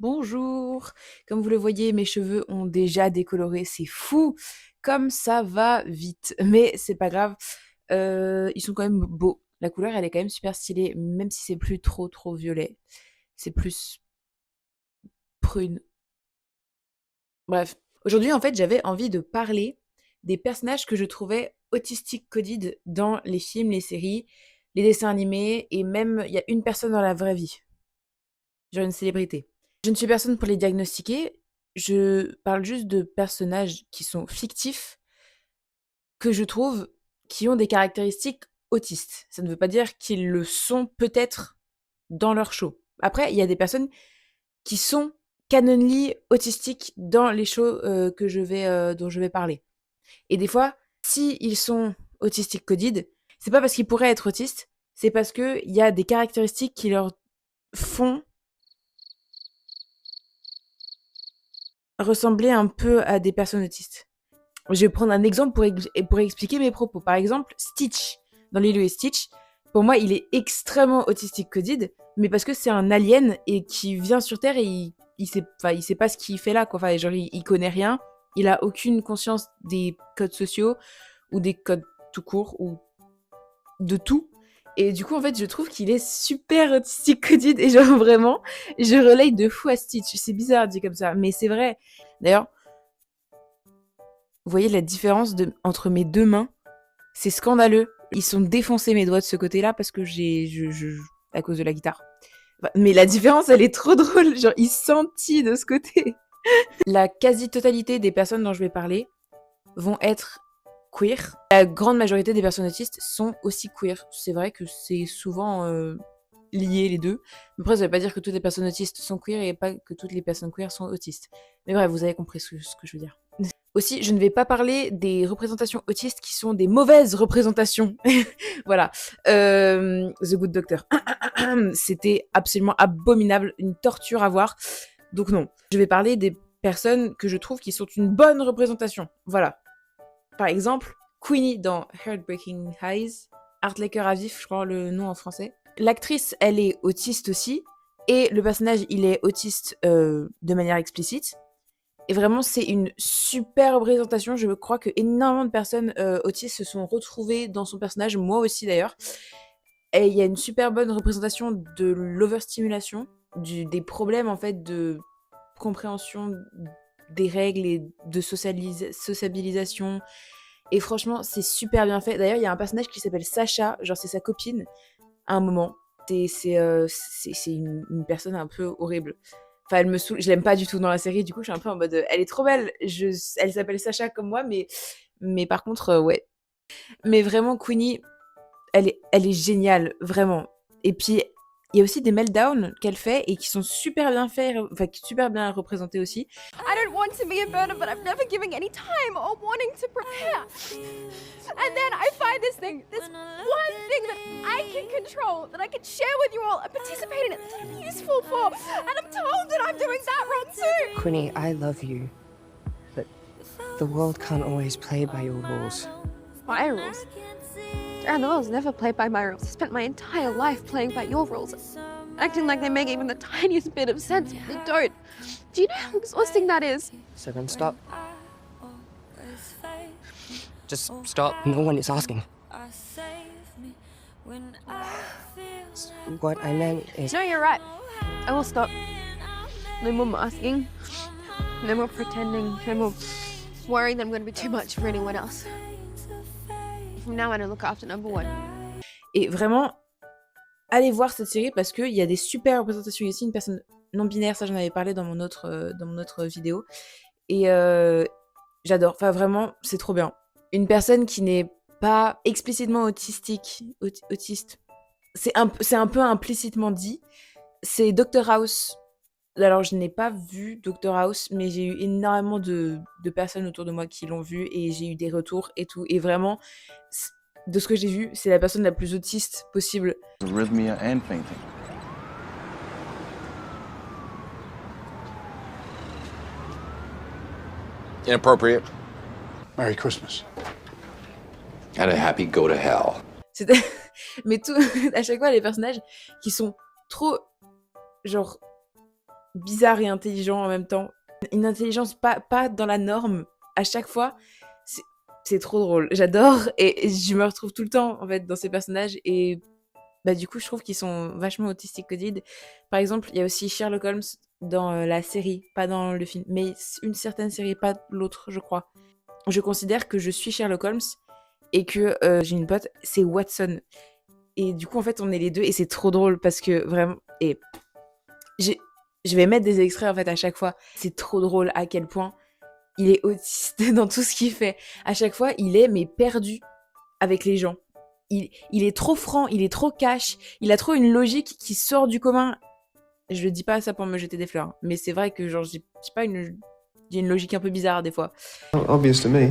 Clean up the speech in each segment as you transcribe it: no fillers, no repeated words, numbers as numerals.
Bonjour! Comme vous le voyez, mes cheveux ont déjà décoloré, c'est fou! Comme ça va vite. Mais c'est pas grave, ils sont quand même beaux. La couleur, elle est quand même super stylée, même si c'est plus trop violet. C'est plus prune. Bref. Aujourd'hui, en fait, j'avais envie de parler des personnages que je trouvais autistic coded dans les films, les séries, les dessins animés et même il y a une personne dans la vraie vie, genre une célébrité. Je ne suis personne pour les diagnostiquer, je parle juste de personnages qui sont fictifs, que je trouve qui ont des caractéristiques autistes. Ça ne veut pas dire qu'ils le sont peut-être dans leur show. Après, il y a des personnes qui sont canonly autistiques dans les shows dont je vais parler. Et des fois, si ils sont autistic coded, c'est pas parce qu'ils pourraient être autistes, c'est parce qu'il y a des caractéristiques qui leur font ressembler un peu à des personnes autistes. Je vais prendre un exemple pour expliquer mes propos. Par exemple, Stitch, dans Lilo et Stitch, pour moi, il est extrêmement autistic coded, mais parce que c'est un alien et qui vient sur Terre et il sait pas ce qu'il fait là, quoi. Enfin, genre, il connaît rien, il a aucune conscience des codes sociaux ou des codes tout court ou de tout. Et du coup, en fait, je trouve qu'il est super autistic coded et genre vraiment, je relate de fou à Stitch. C'est bizarre dit comme ça, mais c'est vrai. D'ailleurs, vous voyez la différence entre mes deux mains? C'est scandaleux. Ils sont défoncés mes doigts de ce côté-là parce que à cause de la guitare. Enfin, mais la différence, elle est trop drôle. Genre, ils sentent de ce côté. La quasi-totalité des personnes dont je vais parler vont être queer. La grande majorité des personnes autistes sont aussi queer. C'est vrai que c'est souvent lié les deux. Mais après, ça veut pas dire que toutes les personnes autistes sont queer et pas que toutes les personnes queer sont autistes. Mais bref, vous avez compris ce que je veux dire. Aussi, je ne vais pas parler des représentations autistes qui sont des mauvaises représentations. Voilà. The Good Doctor. C'était absolument abominable, une torture à voir. Donc non. Je vais parler des personnes que je trouve qui sont une bonne représentation. Voilà. Par exemple, Queenie dans Heartbreaking Eyes. Heartlaker à vif, je crois le nom en français. L'actrice, elle est autiste aussi. Et le personnage, il est autiste de manière explicite. Et vraiment, c'est une super représentation. Je crois que énormément de personnes autistes se sont retrouvées dans son personnage, moi aussi d'ailleurs. Et il y a une super bonne représentation de l'overstimulation, des problèmes en fait de compréhension des règles et de sociabilisation. Et franchement, c'est super bien fait. D'ailleurs, il y a un personnage qui s'appelle Sacha, genre c'est sa copine, à un moment. C'est une personne un peu horrible. Enfin, elle me saoule. Je l'aime pas du tout dans la série. Du coup, je suis un peu en mode, elle est trop belle. Elle s'appelle Sacha comme moi, mais par contre, ouais. Mais vraiment, Queenie, elle est géniale, vraiment. Et puis, il y a aussi des meltdowns qu'elle fait et qui sont super bien faits, enfin, super bien représentés aussi. I don't want to be a burden, but I'm never giving any time or wanting to prepare. And then I find this one thing that I can control, that I can share with you all and participate in it, that I'm useful for. And I'm told that I'm doing that wrong too. Quinny, I love you, but the world can't always play by your rules. My rules? Darren, the world's never played by my rules. I spent my entire life playing by your rules, acting like they make even the tiniest bit of sense, but they don't. Do you know how exhausting that is? So then stop. Just stop. No one is asking. What I meant is... No, you're right. I will stop. No more masking. No more pretending. No more worrying that I'm going to be too much for anyone else. From now on, I look after number one. Et vraiment, allez voir cette série parce qu'il y a des super représentations. Il y a aussi une personne non binaire, ça j'en avais parlé dans mon autre vidéo. Et j'adore. Enfin, vraiment, c'est trop bien. Une personne qui n'est pas explicitement autiste, c'est un peu implicitement dit, c'est Dr House. Alors, je n'ai pas vu Dr House, mais j'ai eu énormément de personnes autour de moi qui l'ont vu et j'ai eu des retours et tout. Et vraiment, de ce que j'ai vu, c'est la personne la plus autiste possible. Arrhythmia and fainting. Inappropriate. Merry Christmas. And a happy go to hell. C'était... Mais tout, à chaque fois, les personnages qui sont trop, genre, bizarre et intelligent en même temps. Une intelligence pas dans la norme. À chaque fois, c'est trop drôle. J'adore et je me retrouve tout le temps en fait dans ces personnages et bah du coup je trouve qu'ils sont vachement autistic coded. Par exemple, il y a aussi Sherlock Holmes dans la série, pas dans le film, mais une certaine série, pas l'autre, je crois. Je considère que je suis Sherlock Holmes et que j'ai une pote, c'est Watson. Et du coup en fait on est les deux et c'est trop drôle parce que vraiment et je vais mettre des extraits en fait à chaque fois. C'est trop drôle à quel point il est autiste dans tout ce qu'il fait. À chaque fois, il est mais perdu avec les gens. Il est trop franc, il est trop cash, il a trop une logique qui sort du commun. Je le dis pas ça pour me jeter des fleurs, hein, mais c'est vrai que genre j'ai une logique un peu bizarre des fois. Obvious to me.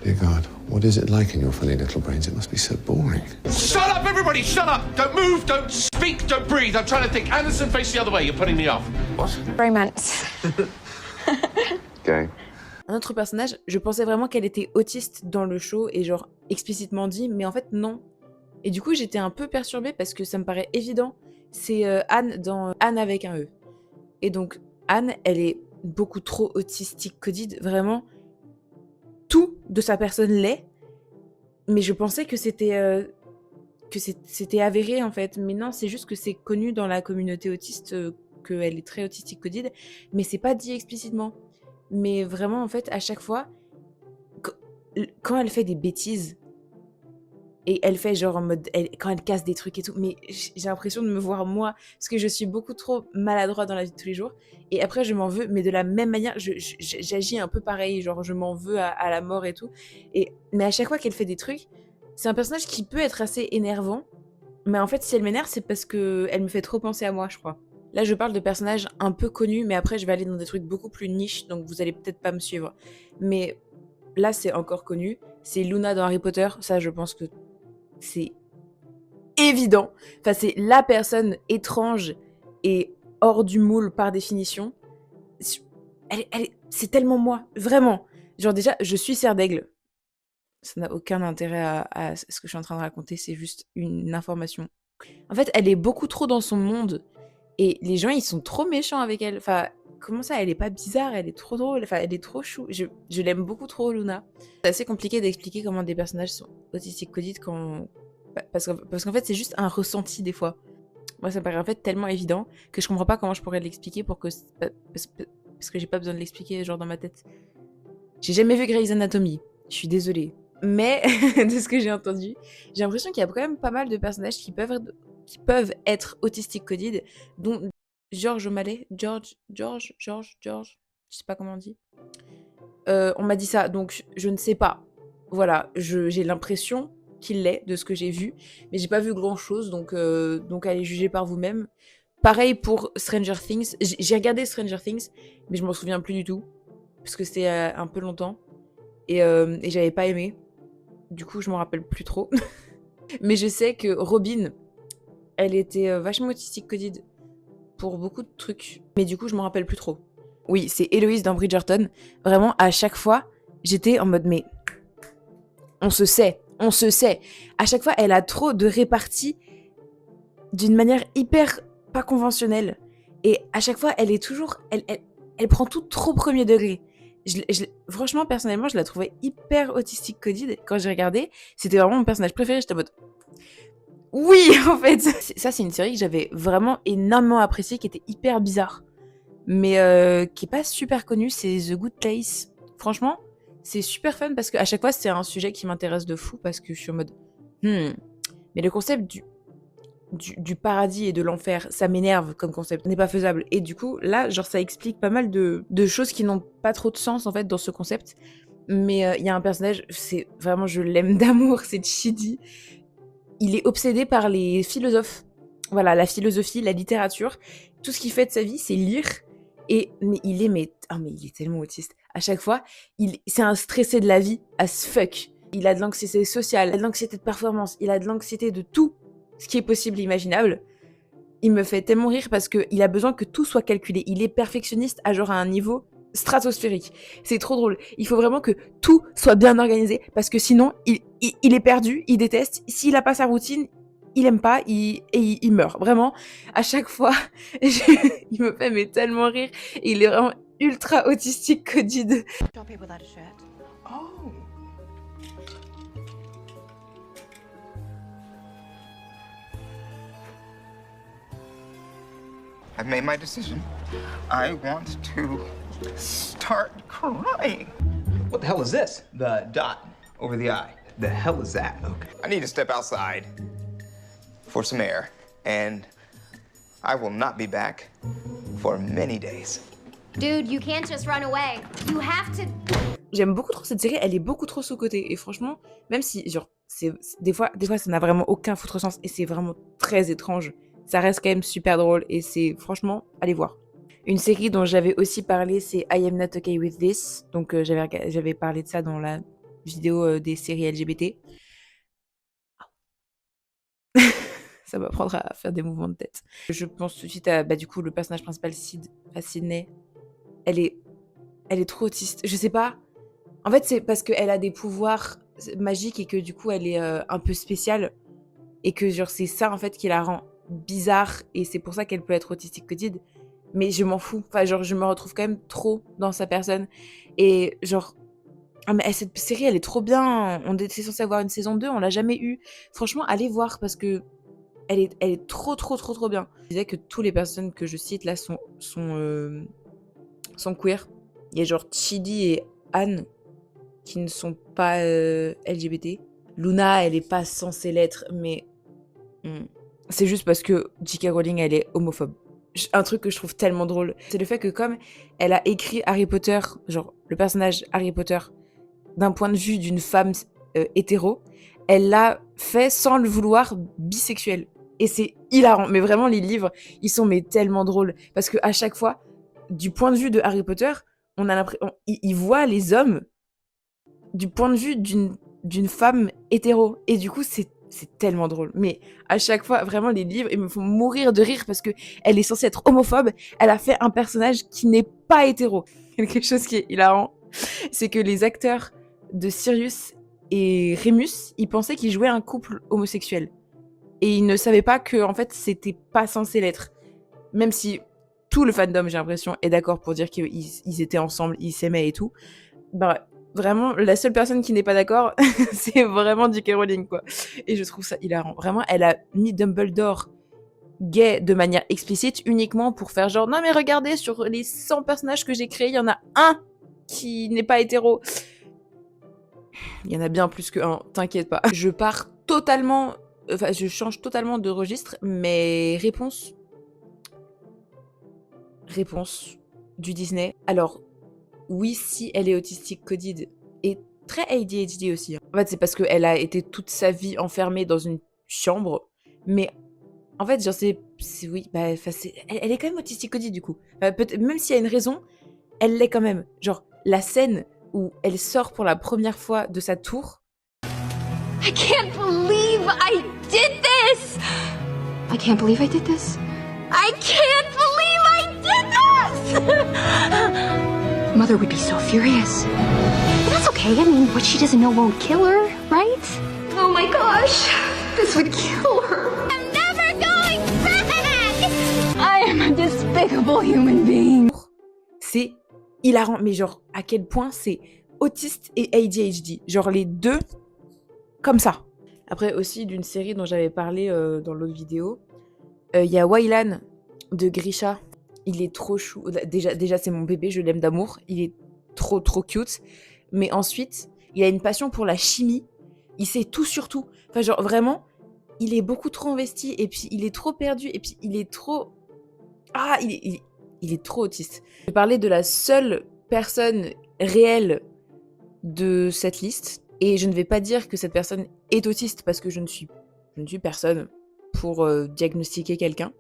Dear God, what is it like in your funny little brains? It must be so boring. Shut up, everybody! Shut up! Don't move, don't speak, don't breathe. I'm trying to think. Anderson, face the other way. You're putting me off. What? Romance. Gay. Un autre personnage, je pensais vraiment qu'elle était autiste dans le show et genre explicitement dit, mais en fait non. Et du coup j'étais un peu perturbée parce que ça me paraît évident. C'est Anne dans Anne avec un E. Et donc Anne, elle est beaucoup trop autistic coded, vraiment. Tout de sa personne l'est, mais je pensais que c'était avéré en fait. Mais non, c'est juste que c'est connu dans la communauté autiste qu'elle est très autistic coded, mais c'est pas dit explicitement. Mais vraiment, en fait, à chaque fois, quand elle fait des bêtises, et elle fait genre en mode, quand elle casse des trucs et tout, mais j'ai l'impression de me voir moi, parce que je suis beaucoup trop maladroit dans la vie de tous les jours, et après je m'en veux, mais de la même manière, j'agis un peu pareil, genre je m'en veux à la mort et tout, mais à chaque fois qu'elle fait des trucs, c'est un personnage qui peut être assez énervant, mais en fait si elle m'énerve, c'est parce qu'elle me fait trop penser à moi, je crois. Là, je parle de personnages un peu connus, mais après, je vais aller dans des trucs beaucoup plus niches, donc vous allez peut-être pas me suivre. Mais là, c'est encore connu. C'est Luna dans Harry Potter. Ça, je pense que c'est évident. Enfin, c'est la personne étrange et hors du moule par définition. C'est tellement moi, vraiment. Genre déjà, je suis Serre d'Aigle. Ça n'a aucun intérêt à ce que je suis en train de raconter, c'est juste une information. En fait, elle est beaucoup trop dans son monde. Et les gens, ils sont trop méchants avec elle. Enfin, comment ça, elle est pas bizarre, elle est trop drôle. Enfin, elle est trop chou. Je l'aime beaucoup trop, Luna. C'est assez compliqué d'expliquer comment des personnages sont autistic coded parce qu'en fait, c'est juste un ressenti des fois. Moi, ça me paraît en fait tellement évident que je comprends pas comment je pourrais l'expliquer parce que j'ai pas besoin de l'expliquer genre dans ma tête. J'ai jamais vu Grey's Anatomy. Je suis désolée. Mais de ce que j'ai entendu, j'ai l'impression qu'il y a quand même pas mal de personnages qui peuvent être autistic coded, dont George O'Malley, George, je sais pas comment on dit. On m'a dit ça, donc je ne sais pas. Voilà, j'ai l'impression qu'il l'est de ce que j'ai vu, mais j'ai pas vu grand chose, donc allez juger par vous-même. Pareil pour Stranger Things, j'ai regardé Stranger Things, mais je m'en souviens plus du tout, parce que c'était un peu longtemps, et j'avais pas aimé. Du coup, je m'en rappelle plus trop. Mais je sais que Robin, elle était vachement autistic coded pour beaucoup de trucs. Mais du coup, je m'en rappelle plus trop. Oui, c'est Héloïse dans Bridgerton. Vraiment, à chaque fois, j'étais en mode, mais on se sait. À chaque fois, elle a trop de réparties d'une manière hyper pas conventionnelle. Et à chaque fois, elle est toujours... Elle prend tout trop premier degré. Franchement, personnellement, je la trouvais hyper autistic coded. Quand j'ai regardé, c'était vraiment mon personnage préféré. J'étais en mode... Oui, en fait. Ça, c'est une série que j'avais vraiment énormément appréciée, qui était hyper bizarre. Mais qui est pas super connue, c'est The Good Place. Franchement, c'est super fun parce qu'à chaque fois, c'est un sujet qui m'intéresse de fou parce que je suis en mode... Mais le concept du paradis et de l'enfer, ça m'énerve comme concept, n'est pas faisable. Et du coup, là, genre, ça explique pas mal de choses qui n'ont pas trop de sens, en fait, dans ce concept. Mais il y a un personnage, c'est vraiment, je l'aime d'amour, c'est Chidi. Il est obsédé par les philosophes. Voilà, la philosophie, la littérature. Tout ce qu'il fait de sa vie, c'est lire. Mais il est tellement autiste. À chaque fois, c'est un stressé de la vie as fuck. Il a de l'anxiété sociale, il a de l'anxiété de performance, il a de l'anxiété de tout ce qui est possible et imaginable. Il me fait tellement rire parce qu'il a besoin que tout soit calculé. Il est perfectionniste à un niveau stratosphérique. C'est trop drôle. Il faut vraiment que tout soit bien organisé parce que sinon, il est perdu, il déteste. S'il a pas sa routine, il aime pas, il meurt. Vraiment, à chaque fois, il me fait mais tellement rire. Et il est vraiment ultra autistique, Codid. Don't be without a shirt. Oh. I've made my decision. I want to start crying. What the hell is this? The dot over the I. The hell is that? Okay. I need to step outside for some air, and I will not be back for many days. Dude, you can't just run away. You have to. J'aime beaucoup trop cette série, elle est beaucoup trop sous-cotée. Et franchement, même si, genre, des fois, ça n'a vraiment aucun foutre sens et c'est vraiment très étrange, ça reste quand même super drôle et c'est, franchement, allez voir. Une série dont j'avais aussi parlé, c'est I Am Not Okay With This. Donc, j'avais parlé de ça dans la vidéo des séries LGBT. Ça m'apprendra à faire des mouvements de tête. Je pense tout de suite à, du coup, le personnage principal, Sydney. Elle est trop autiste. Je sais pas. En fait, c'est parce qu'elle a des pouvoirs magiques et que du coup, elle est un peu spéciale. Et que, genre, c'est ça, en fait, qui la rend bizarre. Et c'est pour ça qu'elle peut être autistique coded. Mais je m'en fous. Enfin, genre, je me retrouve quand même trop dans sa personne. Et, genre... Ah, mais cette série, elle est trop bien. On était censé avoir une saison 2, on l'a jamais eu. Franchement, allez voir parce que elle est trop bien. Je disais que toutes les personnes que je cite là sont queer. Il y a genre Chidi et Anne qui ne sont pas LGBT. Luna, elle est pas censée l'être, mais c'est juste parce que J.K. Rowling, elle est homophobe. Un truc que je trouve tellement drôle, c'est le fait que comme elle a écrit Harry Potter, genre le personnage Harry Potter, d'un point de vue d'une femme hétéro, elle l'a fait sans le vouloir bisexuel. Et c'est hilarant. Mais vraiment, les livres, ils sont mais tellement drôles. Parce qu'à chaque fois, du point de vue de Harry Potter, on a l'impression... Il voit les hommes du point de vue d'une femme hétéro. Et du coup, c'est tellement drôle. Mais à chaque fois, vraiment, les livres, ils me font mourir de rire parce qu'elle est censée être homophobe. Elle a fait un personnage qui n'est pas hétéro. Quelque chose qui est hilarant, c'est que les acteurs de Sirius et Remus, ils pensaient qu'ils jouaient un couple homosexuel. Et ils ne savaient pas que, en fait, c'était pas censé l'être. Même si tout le fandom, j'ai l'impression, est d'accord pour dire qu'ils étaient ensemble, ils s'aimaient et tout. Bah, vraiment, la seule personne qui n'est pas d'accord, c'est vraiment J.K. Rowling, quoi. Et je trouve ça hilarant. Vraiment, elle a mis Dumbledore gay de manière explicite uniquement pour faire genre, non mais regardez, sur les 100 personnages que j'ai créés, il y en a un qui n'est pas hétéro. Il y en a bien plus que un, t'inquiète pas. Je change totalement de registre, mais réponse du Disney. Alors, oui, si elle est autistique coded et très ADHD aussi. En fait, c'est parce qu'elle a été toute sa vie enfermée dans une chambre, mais en fait, genre, oui, elle est quand même autistique coded du coup. Même s'il y a une raison, elle l'est quand même. Genre, la scène où elle sort pour la première fois de sa tour. I can't believe I did this! I can't believe I did this. I can't believe I did this! Mother would be so furious. But that's okay. I mean, what she doesn't know won't kill her, right? Oh my gosh! This would kill her. I'm never going back! I am a despicable human being. C'est hilarant, mais genre, à quel point c'est autiste et ADHD. Genre, les deux, comme ça. Après, aussi, d'une série dont j'avais parlé dans l'autre vidéo, il y a Waylan de Grisha. Il est trop chou. Déjà, c'est mon bébé, je l'aime d'amour. Il est trop cute. Mais ensuite, il a une passion pour la chimie. Il sait tout sur tout. Enfin, genre, vraiment, il est beaucoup trop investi. Et puis, il est trop perdu. Et puis, il est trop... Ah, il est trop autiste. Je vais parler de la seule personne réelle de cette liste. Et je ne vais pas dire que cette personne est autiste parce que je ne suis personne pour diagnostiquer quelqu'un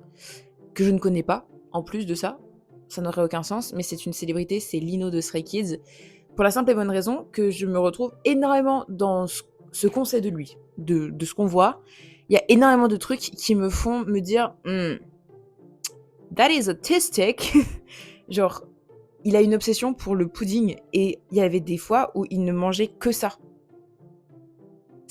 que je ne connais pas. En plus de ça, ça n'aurait aucun sens, mais c'est une célébrité, c'est Lino de Stray Kids. Pour la simple et bonne raison que je me retrouve énormément dans ce qu'on sait de lui, de ce qu'on voit. Il y a énormément de trucs qui me font me dire that is autistic. Genre, il a une obsession pour le pudding et il y avait des fois où il ne mangeait que ça.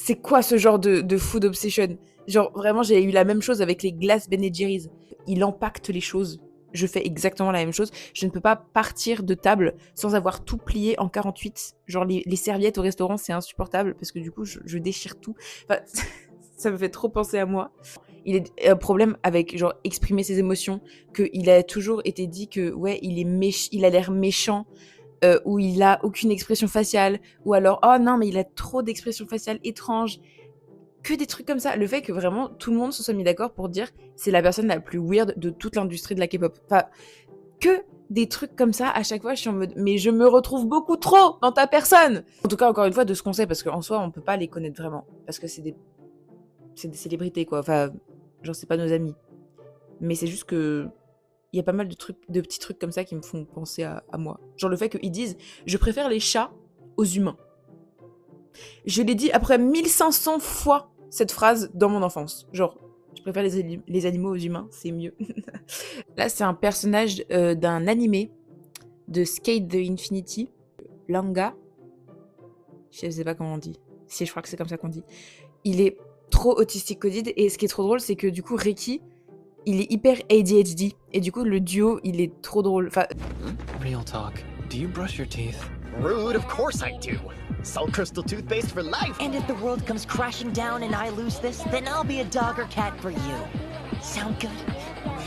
C'est quoi ce genre de food obsession? Genre, vraiment, j'ai eu la même chose avec les glaces Ben & Jerry's. Il empaquete les choses. Je fais exactement la même chose. Je ne peux pas partir de table sans avoir tout plié en 48. Genre, les serviettes au restaurant, c'est insupportable parce que du coup, je déchire tout. Enfin, ça me fait trop penser à moi. Il a un problème avec, genre, exprimer ses émotions, qu'il a toujours été dit que, ouais, il a l'air méchant, ou il a aucune expression faciale, ou alors, oh non, mais il a trop d'expressions faciales étranges. Que des trucs comme ça. Le fait que vraiment tout le monde se soit mis d'accord pour dire c'est la personne la plus weird de toute l'industrie de la K-pop. Enfin, que des trucs comme ça, à chaque fois je suis en mode mais je me retrouve beaucoup trop dans ta personne. En tout cas, encore une fois, de ce qu'on sait, parce qu'en soi on peut pas les connaître vraiment, parce que c'est des célébrités quoi, enfin genre c'est pas nos amis. Mais c'est juste que il y a pas mal de petits trucs comme ça qui me font penser à moi. Genre le fait qu'ils disent je préfère les chats aux humains. Je l'ai dit après 1500 fois cette phrase dans mon enfance. Genre, je préfère les animaux aux humains, c'est mieux. Là, c'est un personnage d'un animé de Skate the Infinity, Langa. Je sais pas comment on dit. Si, je crois que c'est comme ça qu'on dit. Il est trop autistique coded, et ce qui est trop drôle, c'est que du coup, Reiki, il est hyper ADHD, et du coup, le duo, il est trop drôle. Enfin... Real talk. Do you brush your teeth? Rude, of course I do. Salt crystal toothpaste for life. And if the world comes crashing down and I lose this, then I'll be a dog or cat for you. Sound good?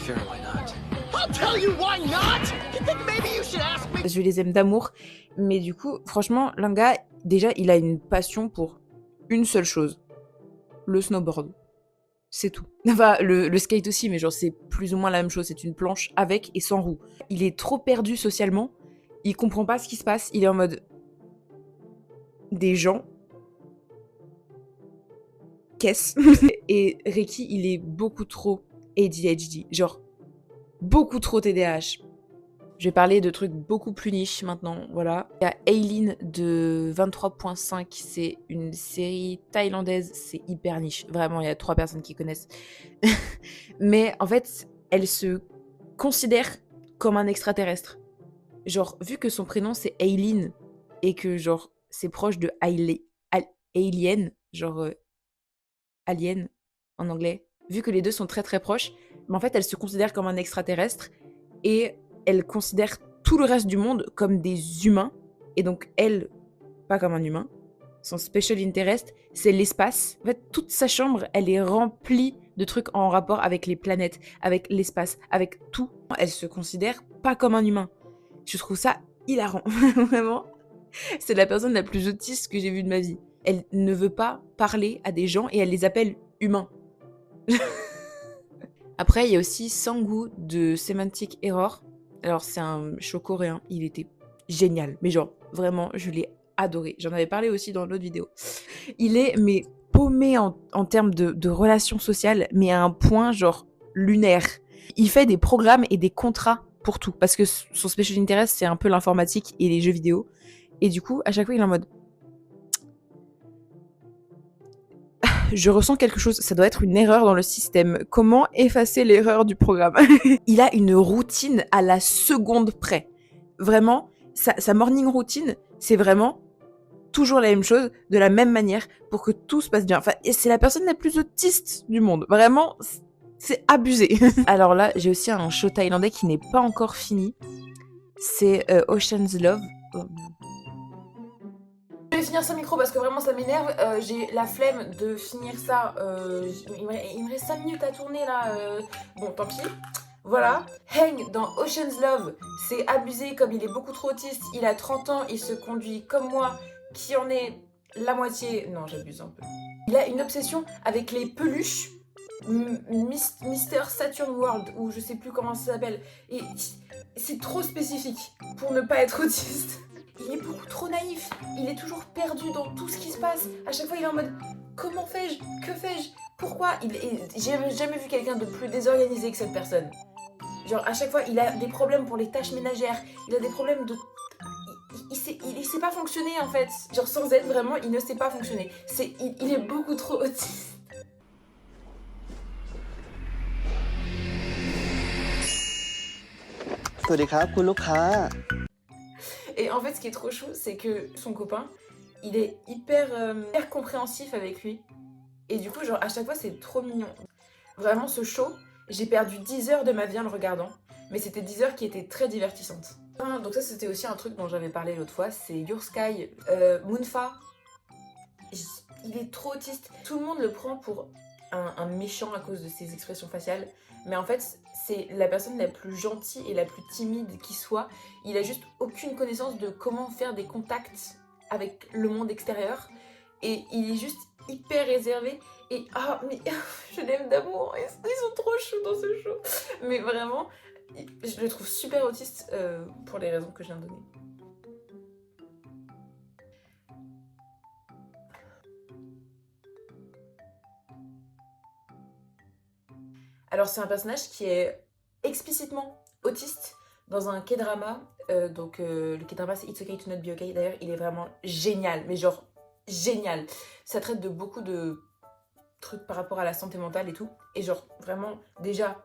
Sure, why not? I'll tell you why not! You think maybe you should ask me? Je les aime d'amour, mais du coup, franchement, Langa, déjà, il a une passion pour une seule chose. Le snowboard. C'est tout. Enfin, le skate aussi, mais genre, c'est plus ou moins la même chose. C'est une planche avec et sans roue. Il est trop perdu socialement. Il comprend pas ce qui se passe. Il est en mode... Des gens... Qu'est-ce? Et Reiki, il est beaucoup trop ADHD. Genre, beaucoup trop TDAH. Je vais parler de trucs beaucoup plus niches maintenant, voilà. Il y a Aileen de 23.5, c'est une série thaïlandaise, c'est hyper niche. Vraiment, il y a 3 personnes qui connaissent. Mais en fait, elle se considère comme un extraterrestre. Genre, vu que son prénom c'est Aileen, et que genre, c'est proche de Alien, genre Alien en anglais. Vu que les deux sont très très proches, mais en fait, elle se considère comme un extraterrestre, et elle considère tout le reste du monde comme des humains, et donc elle, pas comme un humain. Son special interest, c'est l'espace. En fait, toute sa chambre, elle est remplie de trucs en rapport avec les planètes, avec l'espace, avec tout. Elle se considère pas comme un humain. Je trouve ça hilarant, vraiment. C'est la personne la plus autiste que j'ai vue de ma vie. Elle ne veut pas parler à des gens et elle les appelle humains. Après, il y a aussi Sangu de Semantic Error. Alors, c'est un show coréen. Il était génial. Mais genre, vraiment, je l'ai adoré. J'en avais parlé aussi dans l'autre vidéo. Il est, mais paumé en termes de relations sociales, mais à un point, genre, lunaire. Il fait des programmes et des contrats pour tout. Parce que son special interest, c'est un peu l'informatique et les jeux vidéo. Et du coup, à chaque fois, il est en mode... Je ressens quelque chose, ça doit être une erreur dans le système. Comment effacer l'erreur du programme? Il a une routine à la seconde près. Vraiment, sa morning routine, c'est vraiment toujours la même chose, de la même manière, pour que tout se passe bien. Enfin, c'est la personne la plus autiste du monde. Vraiment, c'est abusé. Alors là, j'ai aussi un show thaïlandais qui n'est pas encore fini. C'est Ocean's Love. Oh, je vais finir ce micro parce que vraiment ça m'énerve. J'ai la flemme de finir ça. Il me reste 5 minutes à tourner là. Bon, tant pis. Voilà. Hang dans Ocean's Love, c'est abusé comme il est beaucoup trop autiste. Il a 30 ans, il se conduit comme moi, qui en est la moitié. Non, j'abuse un peu. Il a une obsession avec les peluches. Mr. Saturn World, ou je sais plus comment ça s'appelle. Et c'est trop spécifique pour ne pas être autiste. Il est beaucoup trop naïf, il est toujours perdu dans tout ce qui se passe. À chaque fois, il est en mode « Comment fais-je? Que fais-je? Pourquoi ?» J'ai jamais vu quelqu'un de plus désorganisé que cette personne. Genre, à chaque fois, il a des problèmes pour les tâches ménagères, il a des problèmes de... Il sait pas fonctionner, en fait. Genre, sans être vraiment, il ne sait pas fonctionner. Il est beaucoup trop autiste. Et en fait, ce qui est trop chou, c'est que son copain, il est hyper compréhensif avec lui. Et du coup, genre, à chaque fois, c'est trop mignon. Vraiment, ce show, j'ai perdu 10 heures de ma vie en le regardant. Mais c'était 10 heures qui étaient très divertissantes. Donc ça, c'était aussi un truc dont j'avais parlé l'autre fois. C'est Your Sky, Moonfa. Il est trop autiste. Tout le monde le prend pour un méchant à cause de ses expressions faciales. Mais en fait, c'est la personne la plus gentille et la plus timide qui soit. Il a juste aucune connaissance de comment faire des contacts avec le monde extérieur. Et il est juste hyper réservé. Et ah, mais je l'aime d'amour. Ils sont trop choux dans ce show. Mais vraiment, je le trouve super autiste pour les raisons que je viens de donner. Alors c'est un personnage qui est explicitement autiste dans un K-drama. Le K-drama c'est It's Okay to Not Be Okay. D'ailleurs il est vraiment génial, mais genre génial. Ça traite de beaucoup de trucs par rapport à la santé mentale et tout. Et genre vraiment déjà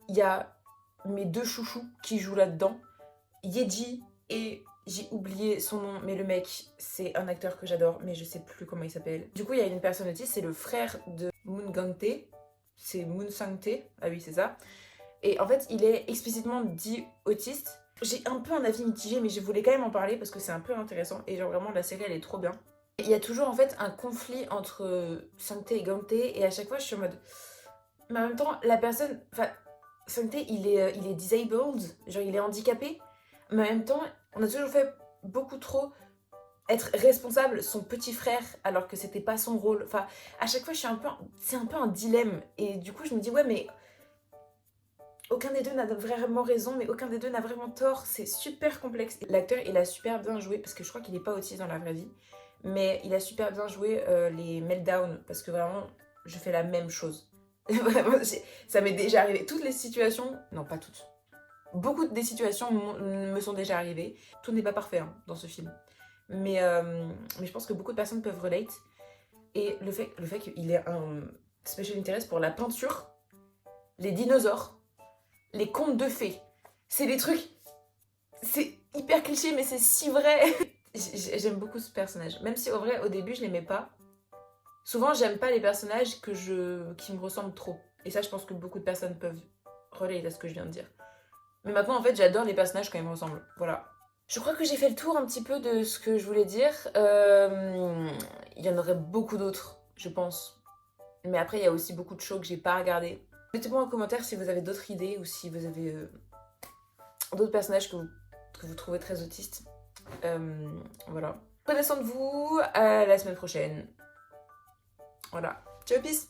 il y a mes deux chouchous qui jouent là-dedans. Yeji et j'ai oublié son nom, mais le mec c'est un acteur que j'adore, mais je sais plus comment il s'appelle. Du coup il y a une personne autiste, c'est le frère de Moon Gang-tae. C'est Moon Sang-tae, ah oui c'est ça. Et en fait il est explicitement dit autiste. J'ai un peu un avis mitigé mais je voulais quand même en parler parce que c'est un peu intéressant. Et genre vraiment la série elle est trop bien. Il y a toujours en fait un conflit entre Sang-tae et Gang-tae. Et à chaque fois je suis en mode... Mais en même temps la personne... Enfin Sang-tae il est disabled, genre il est handicapé. Mais en même temps on a toujours fait beaucoup trop... être responsable son petit frère alors que c'était pas son rôle. Enfin, à chaque fois, c'est un peu un dilemme. Et du coup, je me dis, ouais, mais aucun des deux n'a vraiment raison, mais aucun des deux n'a vraiment tort. C'est super complexe. L'acteur, il a super bien joué, parce que je crois qu'il est pas autiste dans la vraie vie, mais il a super bien joué les meltdowns, parce que vraiment, je fais la même chose. Vraiment, ça m'est déjà arrivé. Toutes les situations, non, pas toutes. Beaucoup des situations me sont déjà arrivées. Tout n'est pas parfait hein, dans ce film. Mais je pense que beaucoup de personnes peuvent relate. Et le fait qu'il ait un special interest pour la peinture, les dinosaures, les contes de fées, c'est des trucs... C'est hyper cliché, mais c'est si vrai. J'aime beaucoup ce personnage. Même si, au vrai, au début, je l'aimais pas. Souvent, j'aime pas les personnages qui me ressemblent trop. Et ça, je pense que beaucoup de personnes peuvent relate à ce que je viens de dire. Mais maintenant, en fait, j'adore les personnages quand ils me ressemblent. Voilà. Je crois que j'ai fait le tour un petit peu de ce que je voulais dire. Il y en aurait beaucoup d'autres, je pense. Mais après, il y a aussi beaucoup de shows que j'ai pas regardé. Mettez-moi en commentaire si vous avez d'autres idées ou si vous avez d'autres personnages que vous trouvez très autistes. Voilà. Prenez soin de vous. À la semaine prochaine. Voilà. Ciao, peace.